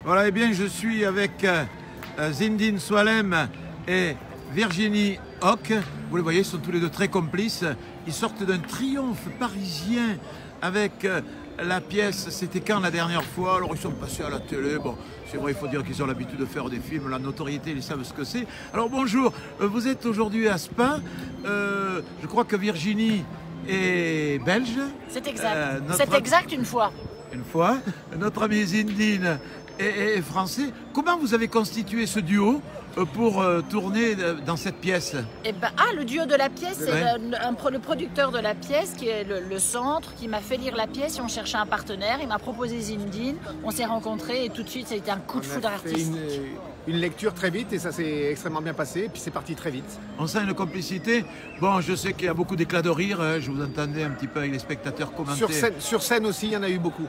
Voilà, et bien je suis avec Zindine Soualem et Virginie Hoc. Vous les voyez, ils sont tous les deux très complices. Ils sortent d'un triomphe parisien avec la pièce. C'était quand la dernière fois? Alors ils sont passés à la télé. Bon, c'est vrai, il faut dire qu'ils ont l'habitude de faire des films. La notoriété, ils savent ce que c'est. Alors bonjour, vous êtes aujourd'hui à Spa. Je crois que Virginie est belge. C'est exact. C'est exact une fois. Une fois. Notre ami Zindine est français. Comment vous avez constitué ce duo pour tourner dans cette pièce? Le duo de la pièce, c'est le producteur de la pièce qui est le centre, qui m'a fait lire la pièce et on cherchait un partenaire. Il m'a proposé Zindine, on s'est rencontrés et tout de suite ça a été un coup de foudre artistique. Une lecture très vite et ça s'est extrêmement bien passé et puis c'est parti très vite. On sent une complicité. Bon, je sais qu'il y a beaucoup d'éclats de rire, hein. Je vous entendais un petit peu avec les spectateurs commenter. Sur scène aussi, il y en a eu beaucoup.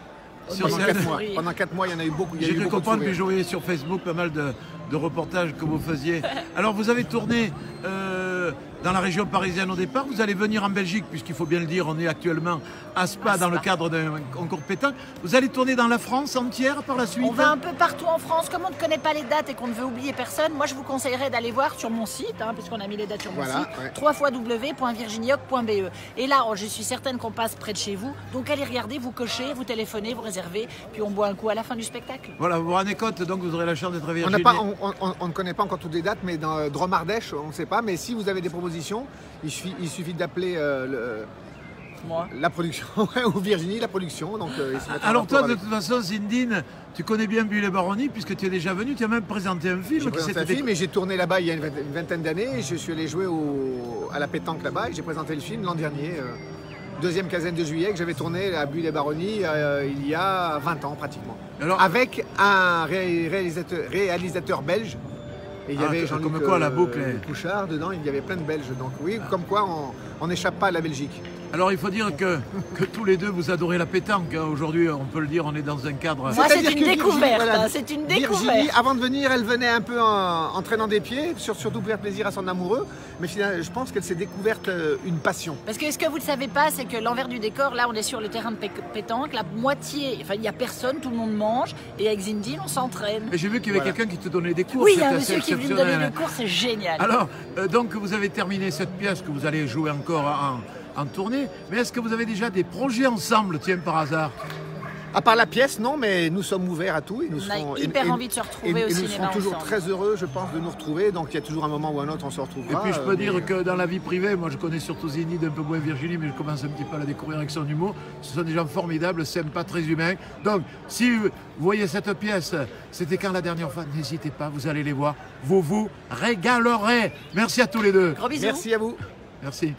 Pendant 4 mois, il y en a eu beaucoup. J'ai cru comprendre que je voyais sur Facebook pas mal de reportages que vous faisiez. Alors, vous avez tourné dans la région parisienne au départ. Vous allez venir en Belgique, puisqu'il faut bien le dire, on est actuellement à Spa dans le cadre d'un concours de pétanque. Vous allez tourner dans la France entière par la suite? On va un peu partout en France. Comme on ne connaît pas les dates et qu'on ne veut oublier personne, moi je vous conseillerais d'aller voir sur mon site, puisqu'on a mis les dates sur mon site, www.virginiehoc.be. Et là, je suis certaine qu'on passe près de chez vous. Donc allez regarder, vous cochez, vous téléphonez, vous réservez, puis on boit un coup à la fin du spectacle. Voilà, vous vous rendez compte, donc vous aurez la chance d'être Virginie. On ne connaît pas encore toutes les dates, mais dans Dromardèche, on ne sait pas. Mais si vous avez des propositions, il suffit d'appeler la production, ou Virginie, la production. Donc, alors toi, de toute façon, Zindine, tu connais bien Buis-les-Baronnies, puisque tu es déjà venu, tu as même présenté un film. J'ai présenté un film et j'ai tourné là-bas il y a une vingtaine d'années. Je suis allé jouer à la pétanque là-bas et j'ai présenté le film l'an dernier, deuxième quinzaine de juillet, que j'avais tourné à Buis-les-Baronnies il y a 20 ans pratiquement. Alors, avec un réalisateur belge. Et il y avait Jean-Luc Couchard dedans, il y avait plein de Belges. Donc oui, comme quoi on n'échappe pas à la Belgique. Alors il faut dire que tous les deux vous adorez la pétanque. Aujourd'hui, on peut le dire, on est dans un cadre... Moi, c'est une découverte. C'est une découverte. Virginie, avant de venir, elle venait un peu en traînant des pieds, surtout pour faire plaisir à son amoureux. Mais finalement, je pense qu'elle s'est découverte une passion. Parce que ce que vous ne savez pas, c'est que l'envers du décor, là on est sur le terrain de pétanque, la moitié, enfin il n'y a personne, tout le monde mange. Et avec Zindine, on s'entraîne. Mais j'ai vu qu'il y avait quelqu'un qui te donnait des cours. Oui, il y a un monsieur qui est venu me donner des cours, c'est génial. Alors, donc vous avez terminé cette pièce que vous allez jouer encore en tournée, mais est-ce que vous avez déjà des projets ensemble, tiens, par hasard? À part la pièce, non, mais nous sommes ouverts à tout. Et on a hyper envie de se retrouver au cinéma. Nous serons toujours très heureux, je pense, de nous retrouver. Donc il y a toujours un moment ou un autre, on se retrouvera. Et puis je peux dire que dans la vie privée, moi je connais surtout Zindine, un peu moins Virginie, mais je commence un petit peu à la découvrir avec son humour. Ce sont des gens formidables, sympas, très humains. Donc si vous voyez cette pièce, c'était quand la dernière fois? N'hésitez pas, vous allez les voir. Vous vous régalerez. Merci à tous les deux. Gros bisous. Merci à vous. Merci.